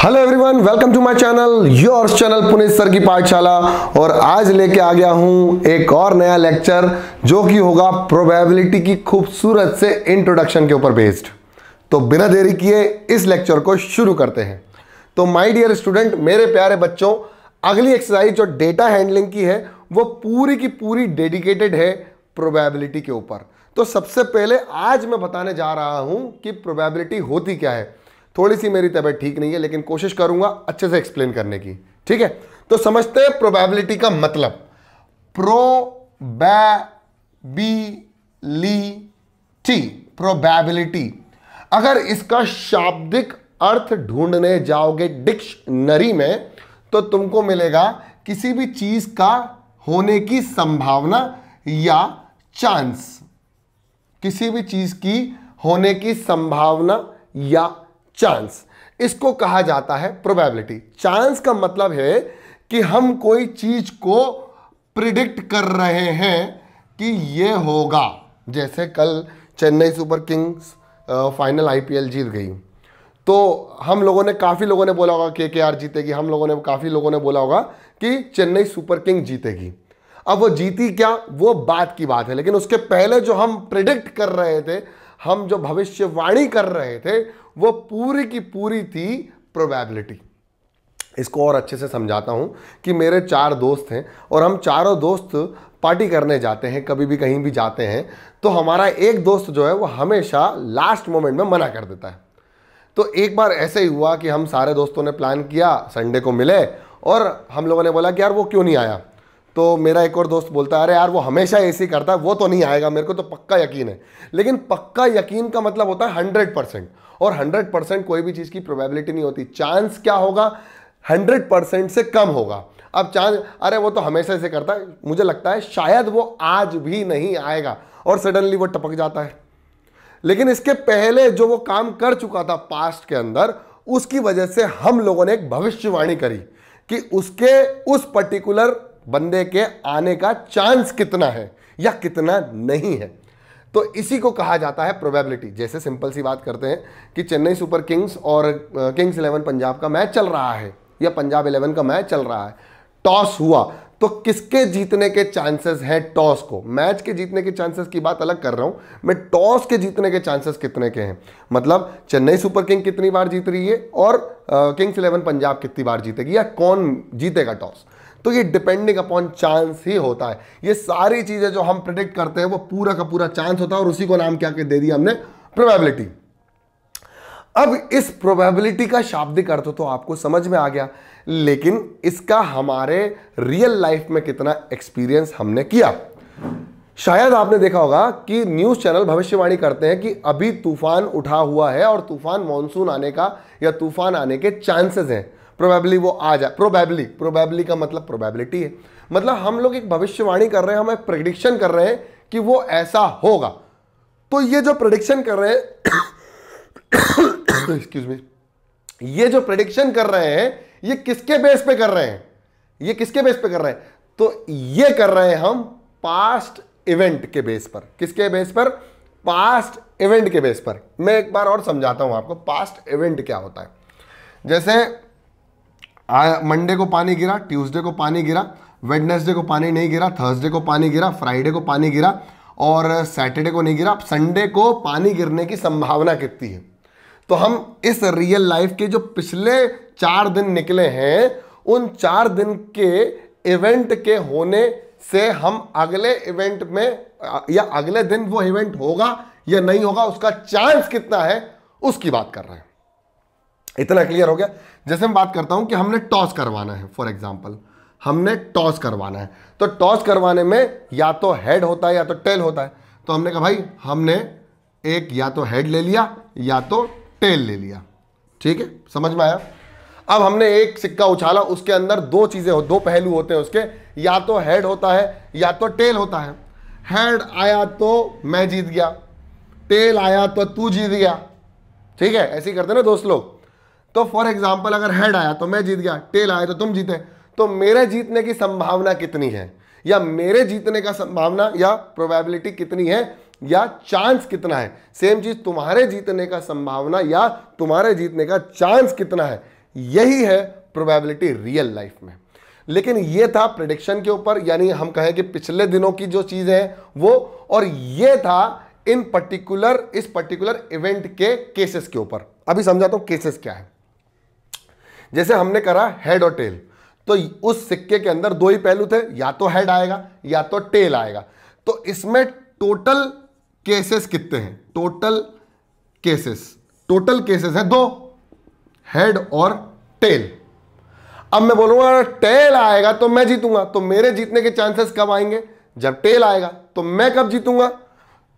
Hello everyone, welcome to my channel, your channel Puneet sir की पाठशाला। और आज लेके आ गया हूं एक और नया लेक्चर जो कि होगा प्रोबेबिलिटी की खूबसूरत से इंट्रोडक्शन के ऊपर बेस्ड। तो बिना देरी किए इस लेक्चर को शुरू करते हैं। तो माय डियर स्टूडेंट, मेरे प्यारे बच्चों, अगली एक्सरसाइज जो डेटा हैंडलिंग की है वो पूरी की पूरी डेडिकेटेड है प्रोबेबिलिटी के ऊपर। तो सबसे पहले आज मैं बताने जा रहा हूं कि प्रोबेबिलिटी होती क्या है। थोड़ी सी मेरी तबीयत ठीक नहीं है लेकिन कोशिश करूंगा अच्छे से एक्सप्लेन करने की, ठीक है। तो समझते हैं प्रोबेबिलिटी का मतलब। प्रोबेबिलिटी अगर इसका शाब्दिक अर्थ ढूंढने जाओगे डिक्शनरी में तो तुमको मिलेगा किसी भी चीज का होने की संभावना या चांस। किसी भी चीज की होने की संभावना या चांस, इसको कहा जाता है प्रोबेबिलिटी। चांस का मतलब है कि हम कोई चीज को प्रिडिक्ट कर रहे हैं कि ये होगा। जैसे कल Chennai Super Kings final IPL जीत गई, तो हम लोगों ने, काफी लोगों ने बोला होगा केकेआर जीतेगी, हम लोगों ने, काफी लोगों ने बोला होगा कि चेन्नई सुपर किंग जीतेगी। अब वो जीती क्या, वो बात की बात है, लेकिन उसके पहले जो हम प्रिडिक्ट कर रहे थे, हम जो भविष्यवाणी कर रहे थे, वो पूरी की पूरी थी प्रोबेबिलिटी। इसको और अच्छे से समझाता हूं कि मेरे 4 दोस्त हैं और हम चारों दोस्त पार्टी करने जाते हैं, कभी भी कहीं भी जाते हैं, तो हमारा एक दोस्त जो है वो हमेशा लास्ट मोमेंट में मना कर देता है। तो एक बार ऐसे ही हुआ कि हम सारे दोस्तों ने प्लान किया, संडे को मिले और हम लोगों ने बोला कि यार वो क्यों नहीं आया। तो मेरा एक और दोस्त बोलता है अरे यार वो हमेशा ऐसे ही करता है, वो तो नहीं आएगा, मेरे को तो पक्का यकीन है। लेकिन पक्का यकीन का मतलब होता है 100%, और 100% कोई भी चीज़ की प्रोबेबिलिटी नहीं होती। चांस क्या होगा, 100% से कम होगा। अब चांस, अरे वो तो हमेशा ऐसे करता है, मुझे लगता है शायद वो आज भी नहीं आएगा, और सडनली वो टपक जाता है। लेकिन इसके पहले जो वो काम कर चुका था पास्ट के अंदर, उसकी वजह से हम लोगों ने एक भविष्यवाणी करी कि उसके उस पर्टिकुलर बंदे के आने का चांस कितना है या कितना नहीं है। तो इसी को कहा जाता है प्रोबेबिलिटी। जैसे सिंपल सी बात करते हैं कि चेन्नई सुपर किंग्स और किंग्स 11 पंजाब का मैच चल रहा है या पंजाब 11 का मैच चल रहा है, टॉस हुआ, तो किसके जीतने के चांसेस हैं टॉस को। मैच के जीतने के चांसेस की बात अलग कर रहा हूं मैं, टॉस के जीतने के चांसेस कितने के हैं, मतलब चेन्नई सुपर किंग कितनी बार जीत रही है और किंग्स 11 पंजाब कितनी बार जीतेगी या कौन जीतेगा टॉस। तो ये डिपेंडिंग अपॉन चांस ही होता है। ये सारी चीजें जो हम प्रेडिक्ट करते हैं वो पूरा का पूरा चांस होता है, और उसी को नाम क्या दे दिया हमने, प्रोबेबिलिटी। अब इस प्रोबेबिलिटी का शाब्दिक अर्थ तो आपको समझ में आ गया, लेकिन इसका हमारे रियल लाइफ में कितना एक्सपीरियंस हमने किया। शायद आपने देखा होगा कि न्यूज चैनल भविष्यवाणी करते हैं कि अभी तूफान उठा हुआ है और तूफान मॉनसून आने का या तूफान आने के चांसेस हैं, प्रोबेबली वो आ जाए। प्रोबेबली का मतलब प्रोबेबिलिटी है, मतलब हम लोग एक भविष्यवाणी कर रहे हैं, हम एक प्रेडिक्शन कर रहे हैं कि वो ऐसा होगा। तो ये जो प्रेडिक्शन कर रहे हैं एक्सक्यूज मी, ये जो प्रेडिक्शन कर रहे हैं ये किसके बेस पे कर रहे हैं, ये किसके बेस पे कर रहे हैं, तो ये कर रहे हैं हम पास्ट इवेंट के बेस पर। किसके बेस पर, पास्ट इवेंट के बेस पर। मैं एक बार और समझाता हूं आपको पास्ट इवेंट क्या होता है। जैसे मंडे को पानी गिरा, ट्यूसडे को पानी गिरा, वेडनेसडे को पानी नहीं गिरा, थर्सडे को पानी गिरा, फ्राइडे को पानी गिरा और सैटरडे को नहीं गिरा। संडे को पानी गिरने की संभावना कितनी है। तो हम इस रियल लाइफ के जो पिछले 4 दिन निकले हैं, उन 4 दिन के इवेंट के होने से हम अगले इवेंट में या अगले दिन वो इवेंट होगा या नहीं होगा, उसका चांस कितना है, उसकी बात कर रहे हैं। इतना क्लियर हो गया। जैसे मैं बात करता हूं कि हमने टॉस करवाना है, फॉर एग्जांपल हमने टॉस करवाना है, तो टॉस करवाने में या तो हेड होता है या तो टेल होता है। तो हमने कहा भाई हमने एक या तो हेड ले लिया या तो टेल ले लिया, ठीक है, समझ में आया। अब हमने एक सिक्का उछाला, उसके अंदर 2 चीजें हो, 2 पहलू होते हैं उसके, या तो हेड होता है या तो टेल होता है। हेड आया तो मैं जीत गया, टेल आया तो तू जीत गया, ठीक है, ऐसे ही करते ना दोस्त लोग। तो फॉर एग्जाम्पल अगर हेड आया तो मैं जीत गया, टेल आया तो तुम जीते, तो मेरे जीतने की संभावना कितनी है, या मेरे जीतने का संभावना या प्रोबेबिलिटी कितनी है, या चांस कितना है। सेम चीज तुम्हारे जीतने का संभावना या तुम्हारे जीतने का चांस कितना है, यही है प्रोबेबिलिटी रियल लाइफ में। लेकिन ये था प्रेडिक्शन के ऊपर, यानी हम कहें कि पिछले दिनों की जो चीजें हैं वो, और ये था इस पर्टिकुलर इवेंट के केसेस के ऊपर। अभी समझाता हूं केसेस क्या है। जैसे हमने करा हेड और टेल, तो उस सिक्के के अंदर दो ही पहलू थे, या तो हेड आएगा या तो टेल आएगा। तो इसमें टोटल केसेस कितने हैं? टोटल केसेस है दो, हेड और टेल। अब मैं बोलूंगा टेल आएगा तो मैं जीतूंगा, तो मेरे जीतने के चांसेस कब आएंगे? जब टेल आएगा। तो मैं कब जीतूंगा?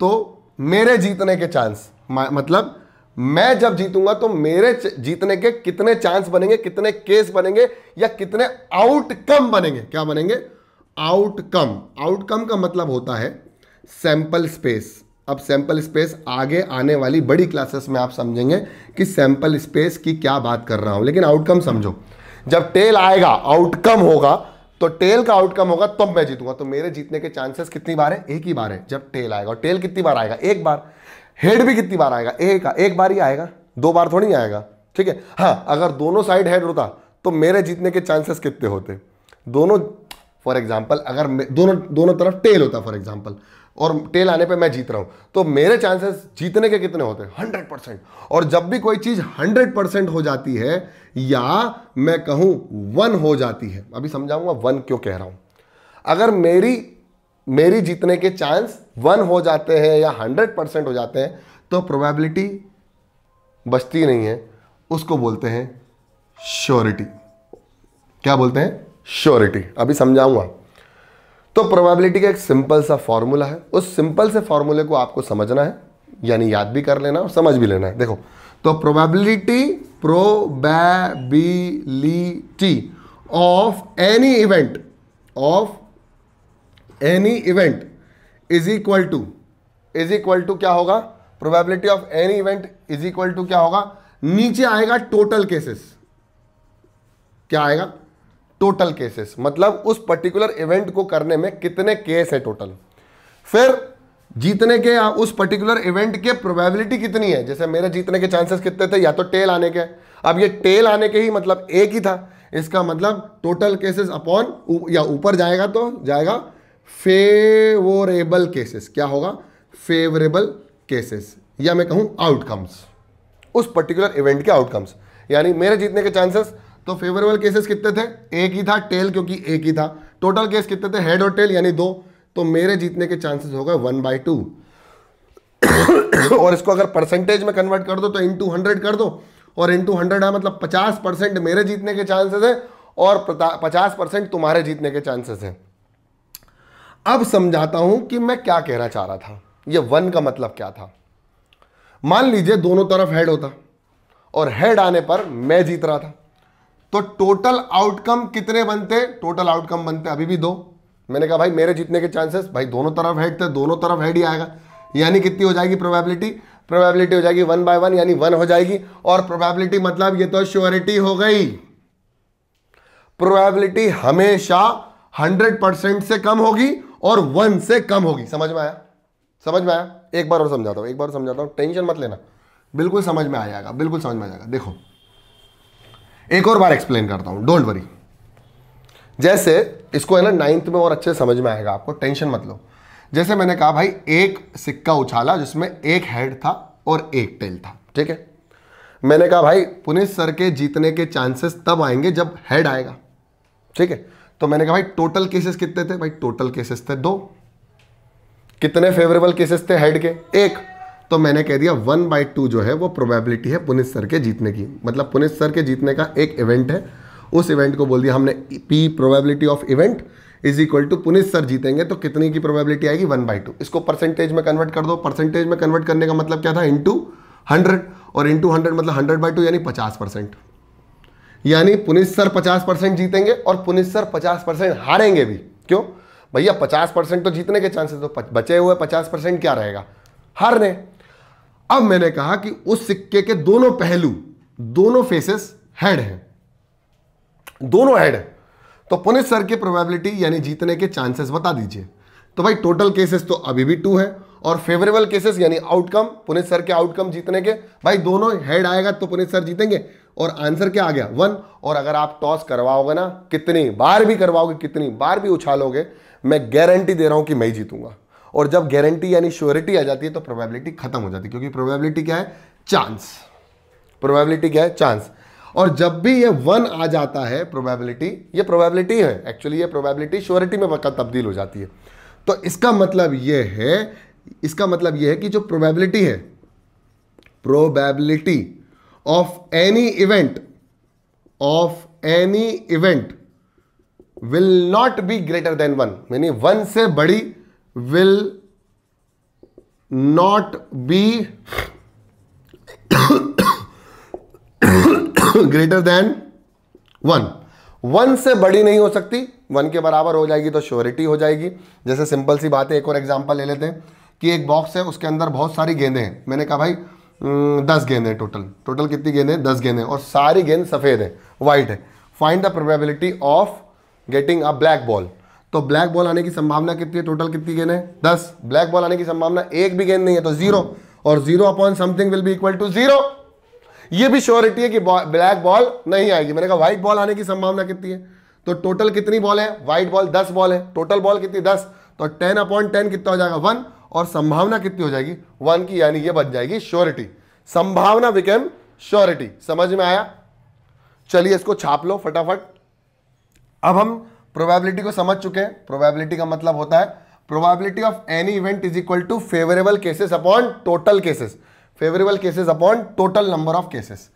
तो मेरे जीतने के चांस, मतलब मैं जब जीतूंगा तो मेरे जीतने के कितने चांस बनेंगे, कितने केस बनेंगे, या कितने आउटकम बनेंगे। क्या बनेंगे? आउटकम का मतलब होता है सैंपल स्पेस। अब सैंपल स्पेस आगे आने वाली बड़ी क्लासेस में आप समझेंगे कि सैंपल स्पेस की क्या बात कर रहा हूं, लेकिन आउटकम समझो। जब टेल आएगा आउटकम होगा, तो टेल का आउटकम होगा तब मैं जीतूंगा। तो मेरे जीतने के चांसेस कितनी बार है? एक ही बार है, जब टेल आएगा। और टेल कितनी बार आएगा? एक बार। हेड भी कितनी बार आएगा? एक बार ही आएगा, दो बार थोड़ी आएगा। ठीक है। हाँ, अगर दोनों साइड हेड होता तो मेरे जीतने के चांसेस कितने होते? दोनों, फॉर एग्जाम्पल अगर दोनों तरफ टेल होता फॉर एग्जाम्पल, और टेल आने पे मैं जीत रहा हूं, तो मेरे चांसेस जीतने के कितने होते? 100%। और जब भी कोई चीज 100% हो जाती है, या मैं कहूं 1 हो जाती है, अभी समझाऊंगा 1 क्यों कह रहा हूं। अगर मेरी जीतने के चांस 1 हो जाते हैं या 100% हो जाते हैं, तो प्रोबेबिलिटी बचती नहीं है, उसको बोलते हैं श्योरिटी। क्या बोलते हैं? श्योरिटी। अभी समझाऊंगा। तो प्रोबेबिलिटी का एक सिंपल सा फॉर्मूला है, उस सिंपल से फॉर्मूले को आपको समझना है, यानी याद भी कर लेना और समझ भी लेना है। देखो, तो probability of any event is equal to क्या होगा? Probability of any event is equal to क्या होगा? नीचे आएगा टोटल केसेस। क्या आएगा? टोटल केसेस, मतलब उस पर्टिकुलर इवेंट को करने में कितने केस है टोटल। फिर जीतने के उस पर्टिकुलर इवेंट के प्रोबेबिलिटी कितनी है। जैसे मेरे जीतने के चांसेस कितने थे? या तो टेल आने के। अब ये टेल आने के ही मतलब एक ही था, इसका मतलब टोटल केसेस अपॉन, या ऊपर जाएगा तो जाएगा फेवरेबल केसेस। क्या होगा? फेवरेबल केसेस, या मैं कहूं आउटकम्स, उस पर्टिकुलर इवेंट के आउटकम्स। यानी मेरे जीतने के चांसेस, तो फेवरेबल केसेस कितने थे? एक ही था, टेल क्योंकि एक ही था। टोटल केस कितने थे? हेड और टेल यानी 2। तो मेरे जीतने के चांसेस हो गए 1/2। और इसको अगर परसेंटेज में कन्वर्ट कर दो तो इंटू 100 कर दो, और इंटू 100 है मतलब 50% मेरे जीतने के चांसेस है और 50% तुम्हारे जीतने के चांसेस हैं। अब समझाता हूं कि मैं क्या कहना चाह रहा था, ये 1 का मतलब क्या था। मान लीजिए दोनों तरफ हेड होता और हेड आने पर मैं जीत रहा था, तो टोटल आउटकम कितने बनते? टोटल आउटकम बनते अभी भी 2। मैंने कहा भाई मेरे जीतने के चांसेस, भाई दोनों तरफ हेड थे, दोनों तरफ हेड ही आएगा, यानी कितनी हो जाएगी प्रोबेबिलिटी हो जाएगी 1/1, यानी 1 हो जाएगी। और प्रोबेबिलिटी मतलब ये तो श्योरिटी हो गई। प्रोबेबिलिटी हमेशा 100% से कम होगी और 1 से कम होगी। समझ में आया? एक बार और समझाता हूं, टेंशन मत लेना, बिल्कुल समझ में आ जाएगा, बिल्कुल समझ में आ जाएगा। देखो एक और बार एक्सप्लेन करता हूं, डोंट वरी। जैसे इसको है ना 9th में और अच्छे समझ में आएगा आपको, टेंशन मत लो। जैसे मैंने कहा भाई एक सिक्का उछाला जिसमें एक हेड था और एक टेल था, ठीक है। मैंने कहा भाई पुनीत सर के जीतने के चांसेस तब आएंगे जब हेड आएगा, ठीक है। तो मैंने कहा भाई टोटल केसेस कितने थे? भाई टोटल केसेस थे 2। कितने फेवरेबल केसेस थे हेड के? 1। तो मैंने कह दिया 1/2 जो है वो प्रोबेबिलिटी है पुनीत सर के जीतने की, मतलब पुनीत सर के जीतने का एक इवेंट है, उस इवेंट को बोल दिया हमने P probability of event is equal to Puneet sir जीतेंगे तो कितनी की प्रोबेबिलिटी आएगी? 1/2। इसको परसेंटेज में कन्वर्ट कर दो। परसेंटेज में कन्वर्ट करने का मतलब क्या था? इंटू 100, और इंटू 100 मतलब 100/2 यानी 50%। यानी पुनीत सर 50% जीतेंगे और पुनीत सर 50% हारेंगे भी। क्यों भैया? 50% तो जीतने के चांसेस, तो बचे हुए 50% क्या रहेगा? हारने। अब मैंने कहा कि उस सिक्के के दोनों पहलू, दोनों फेसेस हेड हैं, दोनों हेड है, तो पुनीत सर की प्रोबेबिलिटी यानी जीतने के चांसेस बता दीजिए। तो भाई टोटल केसेस तो अभी भी 2 है, और फेवरेबल केसेस यानी आउटकम, पुनीत सर के आउटकम जीतने के, भाई दोनों हेड आएगा तो पुनीत सर जीतेंगे, और आंसर क्या आ गया 1। और अगर आप टॉस करवाओगे ना, कितनी बार भी करवाओगे, कितनी बार भी उछालोगे, मैं गारंटी दे रहा हूं कि मैं ही जीतूंगा। और जब गारंटी यानी श्योरिटी आ जाती है तो प्रोबेबिलिटी खत्म हो जाती है, क्योंकि प्रोबेबिलिटी क्या है, चांस। प्रोबेबिलिटी क्या है, चांस। और जब भी ये 1 आ जाता है प्रोबेबिलिटी, ये प्रोबेबिलिटी है एक्चुअली, ये प्रोबेबिलिटी श्योरिटी में वक्त तब्दील हो जाती है। तो इसका मतलब ये है कि जो प्रोबेबिलिटी है, probability of any event will not be greater than 1, यानी 1 से बड़ी will not be greater than 1 से बड़ी नहीं हो सकती, 1 के बराबर हो जाएगी तो श्योरिटी हो जाएगी। जैसे सिंपल सी बात है, एक और एग्जांपल ले लेते हैं कि एक बॉक्स है, उसके अंदर बहुत सारी गेंदें हैं। मैंने कहा भाई 10 गेंदें टोटल कितनी गेंदें, 10 गेंदें, और सारी गेंद सफेद है, वाइट है। Find the probability of getting a black ball. तो ब्लैक बॉल आने की संभावना कितनी है, टोटल कितनी गेंद है 10। ब्लैक बॉल आने की संभावना एक भी गेंद नहीं है तो 0, और 0 upon something will be equal to 0। ये भी श्योरिटी है कि ब्लैक बॉल नहीं आएगी। मैंने कहा व्हाइट बॉल आने की संभावना कितनी है, तो टोटल कितनी बॉल है, व्हाइट बॉल 10 बॉल है, टोटल बॉल कितनी 10, तो 10 अपॉन 10 कितना हो जाएगा 1, और संभावना कितनी हो जाएगी 1 की, यानी ये बन जाएगी श्योरिटी। संभावना बिकम श्योरिटी। समझ में आया? चलिए इसको छाप लो फटाफट। अब हम प्रोबेबिलिटी को समझ चुके हैं। प्रोबेबिलिटी का मतलब होता है probability of any event is equal to favourable cases upon total cases, favourable cases upon total number of cases.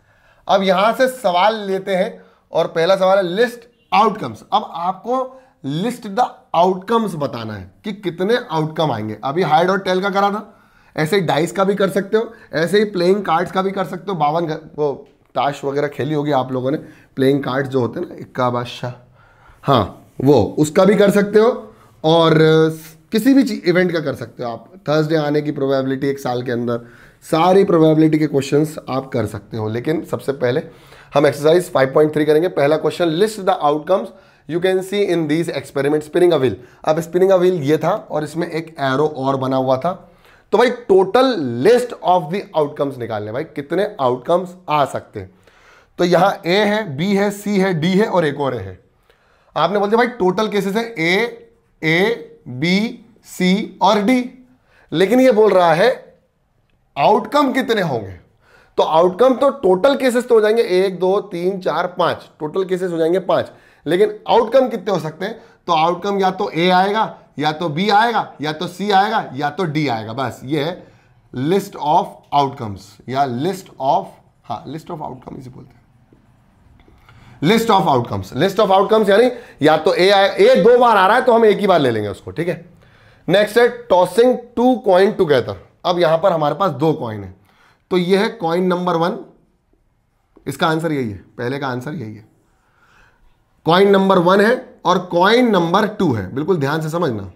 अब यहां से सवाल लेते हैं, और पहला सवाल है लिस्ट आउटकम्स। अब आपको लिस्ट द आउटकम्स बताना है कि कितने आउटकम आएंगे। अभी हाइड और टेल का करा था, ऐसे ही डाइस का भी कर सकते हो, ऐसे ही प्लेइंग कार्ड्स का भी कर सकते हो। 52 वो ताश वगैरह खेली होगी आप लोगों ने, प्लेइंग कार्ड्स जो होते हैं ना, इक्का बादशाह, हाँ वो, उसका भी कर सकते हो, और किसी भी इवेंट का कर सकते हो आप। थर्सडे आने की प्रोबेबिलिटी एक साल के अंदर, सारी प्रोबेबिलिटी के क्वेश्चंस आप कर सकते हो। लेकिन सबसे पहले हम एक्सरसाइज 5.3 करेंगे। पहला question, list the outcomes you can see in these experiment spinning a wheel. अब स्पिनिंग अ व्हील ये था, और इसमें एक एरो और बना हुआ था। तो भाई total list of the outcomes निकालने, भाई कितने आउटकम्स आ सकते हैं। तो यहां ए है, बी है, सी है, डी है, और एक और है। आपने बोलते भाई टोटल केसेस है ए बी सी और डी, लेकिन ये बोल रहा है आउटकम कितने होंगे। तो आउटकम तो टोटल केसेस तो हो जाएंगे 1 2 3 4 5, टोटल केसेस हो जाएंगे 5, लेकिन आउटकम कितने हो सकते हैं। तो आउटकम या तो ए आएगा, या तो बी आएगा, या तो सी आएगा, या तो डी आएगा। बस ये है लिस्ट ऑफ आउटकम्स, या लिस्ट ऑफ, हाँ लिस्ट ऑफ आउटकम इसे बोलते हैं, list of outcomes. List of outcomes यानी या तो ए आए, ए 2 बार आ रहा है तो हम एक ही बार ले लेंगे उसको, ठीक है। नेक्स्ट है टॉसिंग 2 कॉइन टुगेदर। अब यहां पर हमारे पास 2 कॉइन है, तो ये है कॉइन नंबर 1, इसका आंसर यही है, पहले का आंसर यही है। कॉइन नंबर 1 है और कॉइन नंबर 2 है, बिल्कुल ध्यान से समझना।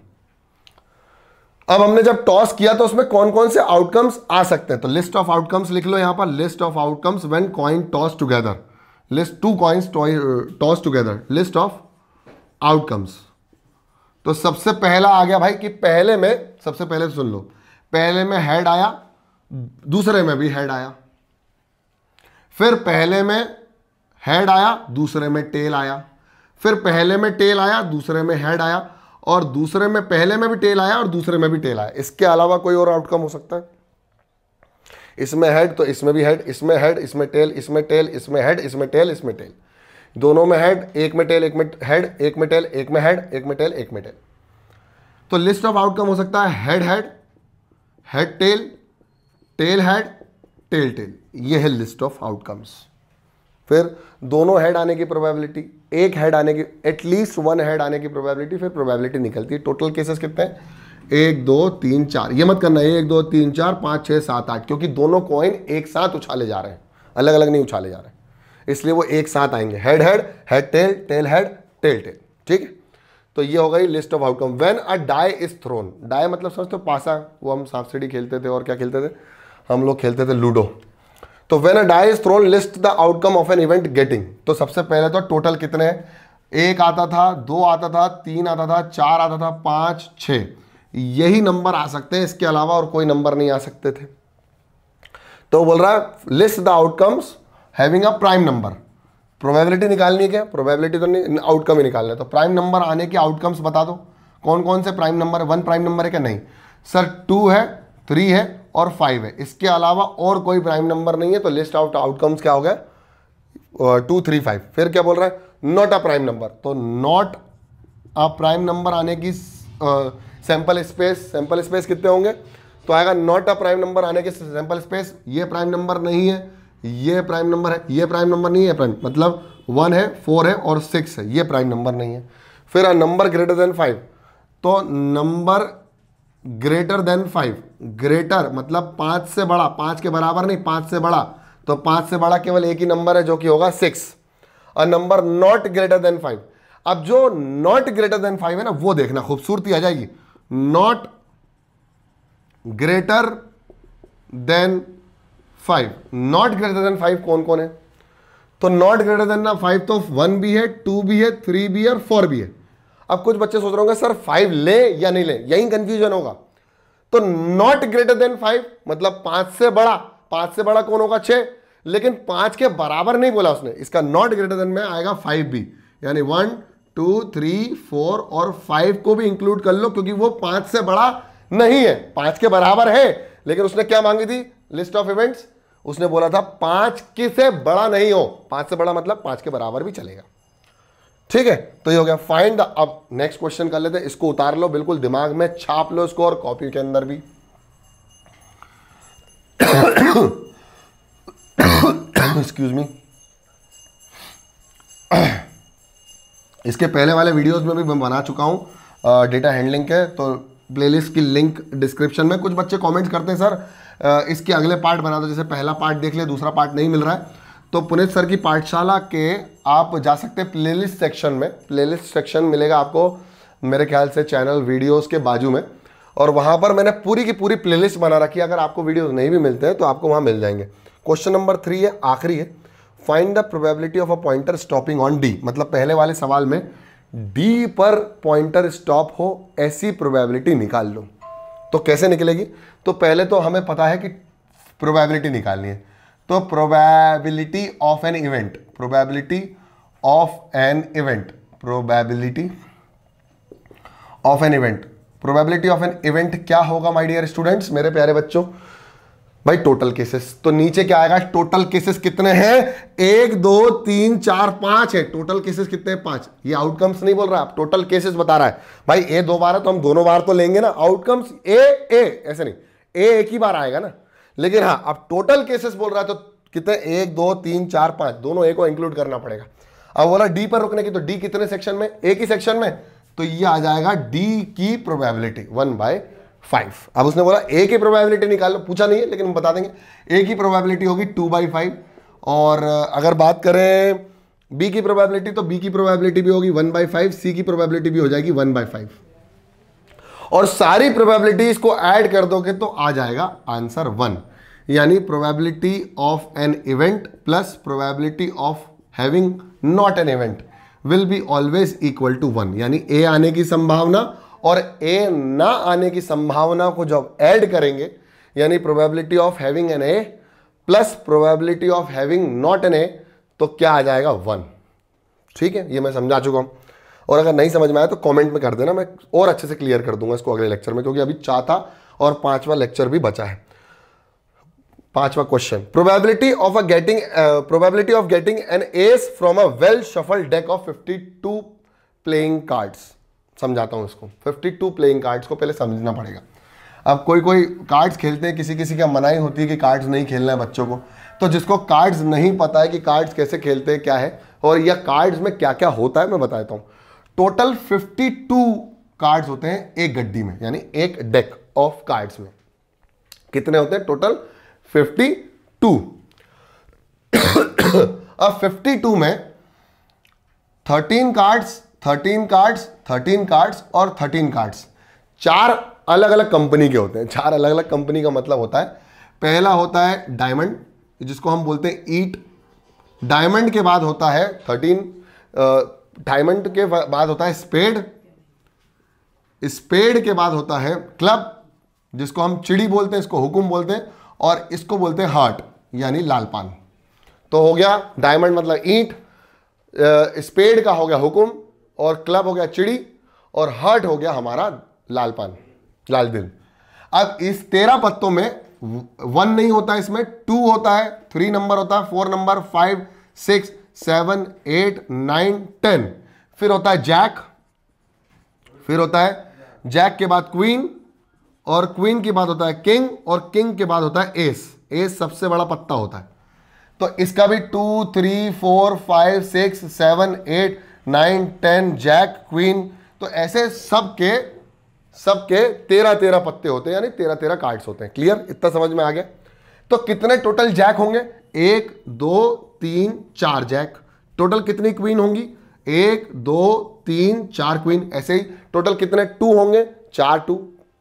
अब हमने जब टॉस किया तो उसमें कौन कौन से आउटकम्स आ सकते हैं, तो लिस्ट ऑफ आउटकम्स लिख लो यहां पर, list of outcomes when coin toss together, list 2 coins toss together, list of outcomes. तो सबसे पहला आ गया भाई कि पहले में, सबसे पहले सुन लो, पहले में हेड आया, दूसरे में भी हेड आया, फिर पहले में हेड आया, दूसरे में टेल आया, फिर पहले में टेल आया, दूसरे में हेड आया, और दूसरे में पहले में भी टेल आया और दूसरे में भी टेल आया। इसके अलावा कोई और आउटकम हो सकता है? इसमें हेड तो इसमें भी हेड, इसमें हेड, इसमें टेल, इसमें टेल, इसमें हेड, इसमें टेल, इसमें टेल, दोनों में हेड, एक में टेल, एक में हेड, एक में टेल, एक में हेड, एक में टेल, एक में टेल। तो लिस्ट ऑफ आउटकम हो सकता है head head, head tail, tail head, tail tail, ये है लिस्ट ऑफ आउटकम्स। फिर दोनों हेड आने की प्रोबेबिलिटी, एक हेड आने की, एटलीस्ट 1 हेड आने की प्रोबेबिलिटी, फिर प्रोबेबिलिटी निकलती है। टोटल केसेस कितने हैं? 1 2 3 4, ये मत करना 1 2 3 4 5 6 7 8, क्योंकि दोनों कॉइन एक साथ उछाले जा रहे हैं, अलग अलग नहीं उछाले जा रहे हैं, इसलिए वो एक साथ आएंगे। Head head, head tail, tail head, tail tail, ठीक है। तो ये हो गई list of outcome. When a die is thrown, die मतलब समझते हो पासा, वो हम सांप सीढ़ी खेलते थे, और क्या खेलते थे हम लोग, खेलते थे लूडो। तो when a die is thrown list the outcome of an event getting. तो सबसे पहले तो टोटल कितने हैं, 1 आता था, 2 आता था, 3 आता था, 4 आता था, 5 6, यही नंबर आ सकते हैं, इसके अलावा और कोई नंबर नहीं आ सकते थे। तो बोल रहा है list the outcomes having a prime number. Probability निकालनी है क्या? प्रोबेबिलिटी तो नहीं, आउटकम ही निकालना है। तो प्राइम नंबर आने के आउटकम्स बता दो, कौन कौन से प्राइम नंबर है। 1 प्राइम नंबर है क्या? नहीं सर, 2 है, 3 है और 5 है, इसके अलावा और कोई प्राइम नंबर नहीं है। तो लिस्ट आउट आउटकम्स क्या हो गया? 2 3 5। फिर क्या बोल रहा है? Not a prime number. तो नॉट अ प्राइम नंबर आने की सैंपल स्पेस कितने होंगे? तो आएगा नॉट अ प्राइम नंबर आने के सैंपल स्पेस, ये प्राइम नंबर नहीं है, ये प्राइम नंबर है, ये प्राइम नंबर नहीं है, प्राइम मतलब 1 है, 4 है और 6 है, ये प्राइम नंबर नहीं है। फिर अ नंबर ग्रेटर देन 5, तो नंबर ग्रेटर देन 5, ग्रेटर मतलब 5 से बड़ा, 5 के बराबर नहीं, 5 से बड़ा। तो 5 से बड़ा केवल एक ही नंबर है जो कि होगा 6। A number not greater than 5। अब जो नॉट ग्रेटर देन 5 है ना, वो देखना, खूबसूरती आ जाएगी। Not greater than 5, not greater than 5 कौन कौन है? तो नॉट ग्रेटर देन ना 5 तो 1 भी है, 2 भी है, 3 भी है और 4 भी है। अब कुछ बच्चे सोच रहे होंगे सर 5 ले या नहीं ले, यही कंफ्यूजन होगा। तो नॉट ग्रेटर देन 5 मतलब 5 से बड़ा, 5 से बड़ा कौन होगा? 6, लेकिन 5 के बराबर नहीं बोला उसने। इसका नॉट ग्रेटर देन में आएगा 5 भी, यानी 1 2 3 4 और 5 को भी इंक्लूड कर लो, क्योंकि वो 5 से बड़ा नहीं है, 5 के बराबर है। लेकिन उसने क्या मांगी थी? List of events. उसने बोला था 5 के से बड़ा नहीं हो, 5 से बड़ा मतलब 5 के बराबर भी चलेगा। ठीक है, तो ये हो गया फाइंड द। अब नेक्स्ट क्वेश्चन कर लेते हैं, इसको उतार लो, बिल्कुल दिमाग में छाप लो इसको और कॉपी के अंदर भी। Excuse me. इसके पहले वाले वीडियोस में भी मैं बना चुका हूं डेटा हैंडलिंग के, तो प्लेलिस्ट की लिंक डिस्क्रिप्शन में। कुछ बच्चे कमेंट करते हैं सर इसके अगले पार्ट बना दो, जैसे पहला पार्ट देख ले, दूसरा पार्ट नहीं मिल रहा है, तो पुनीत सर की पाठशाला के आप जा सकते हैं प्लेलिस्ट सेक्शन में। प्लेलिस्ट सेक्शन मिलेगा आपको मेरे ख्याल से चैनल वीडियोस के बाजू में, और वहाँ पर मैंने पूरी की पूरी प्लेलिस्ट बना रखी है। अगर आपको वीडियोस नहीं भी मिलते हैं तो आपको वहाँ मिल जाएंगे। क्वेश्चन नंबर 3 है, आखिरी है। Find the probability of a pointer stopping on D. मतलब पहले वाले सवाल में डी पर पॉइंटर स्टॉप हो, ऐसी प्रोबेबिलिटी निकाल लो। तो कैसे निकलेगी? तो पहले तो हमें पता है कि प्रोबेबिलिटी निकालनी है। तो probability of an event, probability of an event, probability of an event, probability of an event क्या होगा माय डियर स्टूडेंट्स, मेरे प्यारे बच्चों? भाई टोटल केसेस। तो नीचे क्या आएगा? टोटल केसेस कितने हैं? 1 2 3 4 5 है। टोटल केसेस कितने हैं? 5। ये आउटकम्स नहीं बोल रहा, आप टोटल केसेस बता रहा है। भाई ए 2 बार है तो हम दोनों बार तो लेंगे ना। आउटकम्स ए ऐसे नहीं, ए एक ही बार आएगा ना। लेकिन हाँ, अब टोटल केसेस बोल रहा है तो कितने? 1 2 3 4 5, दोनों ए को इंक्लूड करना पड़ेगा। अब बोला डी पर रुकने की, तो डी कितने सेक्शन में? एक ही सेक्शन में। तो ये आ जाएगा डी की प्रोबेबिलिटी 1/5। अब उसने बोला ए की प्रोबेबिलिटी निकाल लो, पूछा नहीं है लेकिन हम बता देंगे। ए की प्रोबेबिलिटी होगी 2/5, और अगर बात करें बी की प्रोबेबिलिटी, तो बी की प्रोबेबिलिटी भी होगी 1/5, सी की प्रोबेबिलिटी भी हो जाएगी 1/5, और सारी प्रोबेबिलिटीज को ऐड कर दोगे तो आ जाएगा आंसर 1। यानी probability of an event plus probability of having not an event will be always equal to 1। यानी ए आने की संभावना और ए ना आने की संभावना को जब ऐड करेंगे, यानी probability of having an A plus probability of having not an A, तो क्या आ जाएगा? 1। ठीक है, ये मैं समझा चुका हूं, और अगर नहीं समझ में आया तो कमेंट में कर देना, मैं और अच्छे से क्लियर कर दूंगा इसको अगले लेक्चर में, क्योंकि अभी चौथा और 5वां लेक्चर भी बचा है। 5वां question, probability of getting an ace from a well shuffled deck of 52 playing cards. समझाता हूं इसको। 52 प्लेइंग कार्ड्स को पहले समझना पड़ेगा। अब कोई कोई कार्ड्स खेलते हैं, किसी किसी का मनाही होती है कि कार्ड्स नहीं खेलना है बच्चों को। तो जिसको कार्ड्स नहीं पता है कि कार्ड्स कैसे खेलते हैं, क्या है, और या कार्ड्स में क्या क्या होता है, मैं बताता हूं। टोटल 52 कार्ड्स होते हैं एक गड्डी में, यानी एक डेक ऑफ कार्ड्स में कितने होते हैं? टोटल 52। अब 52 में 13 कार्ड्स, 13 कार्ड्स, 13 कार्ड्स और 13 कार्ड्स 4 अलग अलग कंपनी के होते हैं। 4 अलग अलग कंपनी का मतलब होता है, पहला होता है डायमंड, जिसको हम बोलते हैं ईट। डायमंड के बाद होता है 13, डायमंड के बाद होता है स्पेड, स्पेड के बाद होता है क्लब, जिसको हम चिड़ी बोलते हैं, इसको हुकुम बोलते हैं, और इसको बोलते हैं हार्ट, यानी लाल पान। तो हो गया डायमंड मतलब ईंट, स्पेड का हो गया हुकुम, और क्लब हो गया चिड़ी, और हार्ट हो गया हमारा लाल पान, लाल दिल। अब इस 13 पत्तों में 1 नहीं होता, इसमें 2 होता है, 3 नंबर होता है, 4 नंबर, 5, 6, 7, 8, 9, 10। फिर होता है जैक, फिर होता है जैक के बाद क्वीन, और क्वीन के बाद होता है किंग, और किंग के बाद होता है एस। एस सबसे बड़ा पत्ता होता है। तो इसका भी 2, 3, 4, 5, 6, 7, 8, 9, 10 जैक क्वीन, तो ऐसे सबके 13 पत्ते होते हैं, यानी 13 कार्ड्स होते हैं। क्लियर, इतना समझ में आ गया। तो कितने टोटल जैक होंगे? 1, 2, 3, 4 जैक। टोटल कितनी क्वीन होंगी? 1, 2, 3, 4 क्वीन। ऐसे ही टोटल कितने 2 होंगे? 4 2,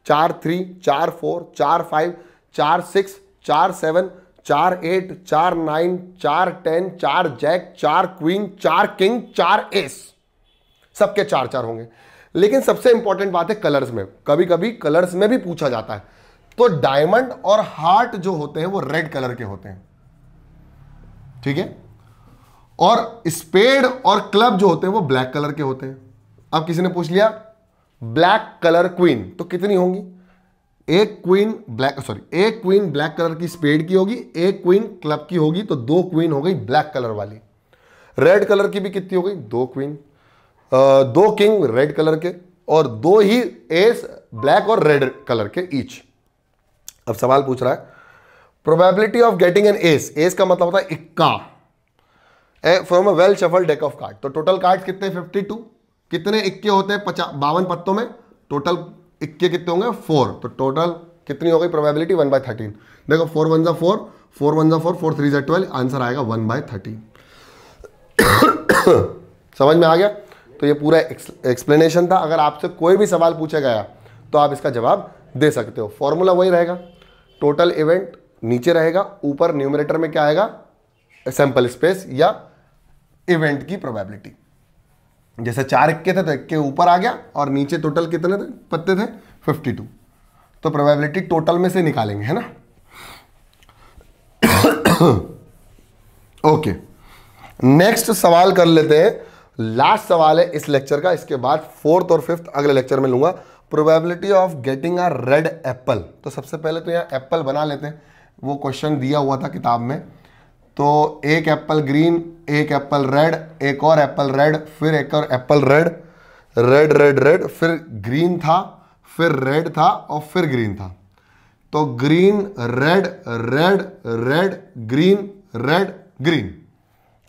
4 3, 4 4, 4 5, 4 6, 4 7, 4 8, 4 9, 4 10, 4 जैक, 4 क्वीन, 4 किंग, 4 एस। सबके 4 होंगे। लेकिन सबसे इंपॉर्टेंट बात है कलर्स में, कभी कभी कलर्स में भी पूछा जाता है। तो डायमंड और हार्ट जो होते हैं वो रेड कलर के होते हैं, ठीक है, और स्पेड और क्लब जो होते हैं वो ब्लैक कलर के होते हैं। अब किसी ने पूछ लिया ब्लैक कलर क्वीन, तो कितनी होंगी? एक क्वीन ब्लैक कलर की स्पेड की होगी, एक क्वीन क्लब की होगी, तो 2 क्वीन हो गई ब्लैक कलर वाली। रेड कलर की भी कितनी हो गई? 2 क्वीन, 2 किंग रेड कलर के, और 2 ही एस ब्लैक और रेड कलर के ईच। अब सवाल पूछ रहा है probability of getting an S. S का मतलब होता है इक्का, from a well shuffled deck of card. तो टोटल कार्ड कितने? 52। कितने इक्के होते हैं 52 पत्तों में? टोटल इक्के कितने होंगे? 4। तो टोटल कितनी हो गई प्रोबेबिलिटी? 1/13। देखो 4 1 जा 4, 4 1 जा 4, 4 3 जा 12, आंसर आएगा 1/13। समझ में आ गया? तो ये पूरा एक्सप्लेनेशन था। अगर आपसे कोई भी सवाल पूछा गया तो आप इसका जवाब दे सकते हो। फॉर्मूला वही रहेगा, टोटल इवेंट नीचे रहेगा, ऊपर न्यूमरेटर में क्या आएगा? सैंपल स्पेस या इवेंट की प्रोबेबिलिटी। जैसे 4 इक्के थे तो इक्के ऊपर आ गया, और नीचे टोटल कितने थे पत्ते थे? 52। तो प्रोबेबिलिटी टोटल में से निकालेंगे, है ना। ओके, नेक्स्ट सवाल कर लेते हैं। लास्ट सवाल है इस लेक्चर का, इसके बाद 4th और 5th अगले लेक्चर में लूंगा। Probability of getting a red Apple. तो सबसे पहले तो यहाँ एप्पल बना लेते हैं, वो क्वेश्चन दिया हुआ था किताब में। तो एक एप्पल ग्रीन, एक एप्पल रेड, एक और एप्पल रेड, फिर एक और Apple red, red red red, फिर ग्रीन था, फिर रेड था, और फिर ग्रीन था। तो green red red red green red green,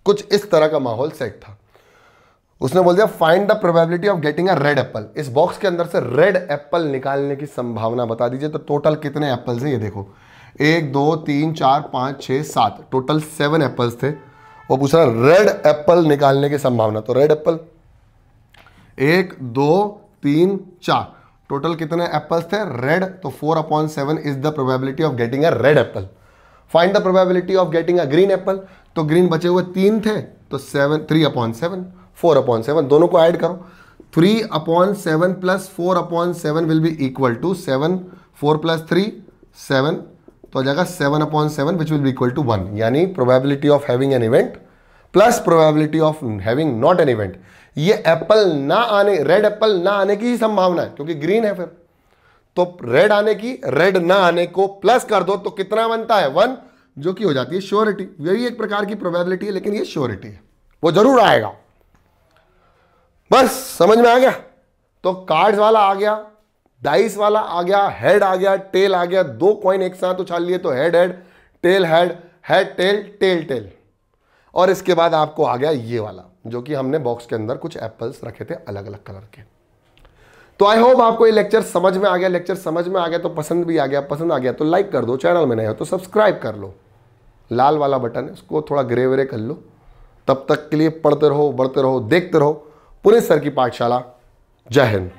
कुछ इस तरह का माहौल सेट था। उसने बोल दिया find the probability of getting a red Apple. इस बॉक्स के अंदर से रेड एप्पल निकालने की संभावना बता दीजिए। तो टोटल कितने एप्पल्स हैं ये देखो, 1 2 3 4 5 6 7, टोटल 7 एप्पल्स थे। वो पूछ रहा रेड एप्पल निकालने की संभावना। तो रेड एप्पल 1 2 3 4, टोटल कितने एप्पल्स थे? रेड। तो 4/7 is the probability of getting a red Apple. Find the probability of getting a green Apple. तो ग्रीन बचे हुए 3 थे, तो 3/7, 4/7, दोनों को ऐड करो। 3/7 plus 4/7 will be equal to 7, 4 plus 3 7, तो आ जाएगा 7/7 which will be equal to 1। यानी probability of having an event plus probability of having not an event. ये एप्पल ना आने, रेड एप्पल ना आने की ही संभावना है क्योंकि ग्रीन है। फिर तो रेड आने की, रेड ना आने को प्लस कर दो तो कितना बनता है? 1, जो कि हो जाती है श्योरिटी। यही एक प्रकार की प्रोबेबिलिटी है, लेकिन ये श्योरिटी है, वो जरूर आएगा। बस समझ में आ गया। तो कार्ड्स वाला आ गया, डाइस वाला आ गया, हेड आ गया, टेल आ गया। 2 कॉइन एक साथ उछाल लिए तो head head, tail head, head tail, tail tail. और इसके बाद आपको आ गया ये वाला, जो कि हमने बॉक्स के अंदर कुछ एप्पल्स रखे थे अलग अलग कलर के। तो आई होप आपको ये लेक्चर समझ में आ गया। लेक्चर समझ में आ गया तो पसंद भी आ गया। पसंद आ गया तो लाइक कर दो, चैनल में नए हो तो सब्सक्राइब कर लो, लाल वाला बटन है उसको थोड़ा ग्रे व्रे कर लो। तब तक के लिए पढ़ते रहो, बढ़ते रहो, देखते रहो पुनीत सर की पाठशाला। जय हिंद।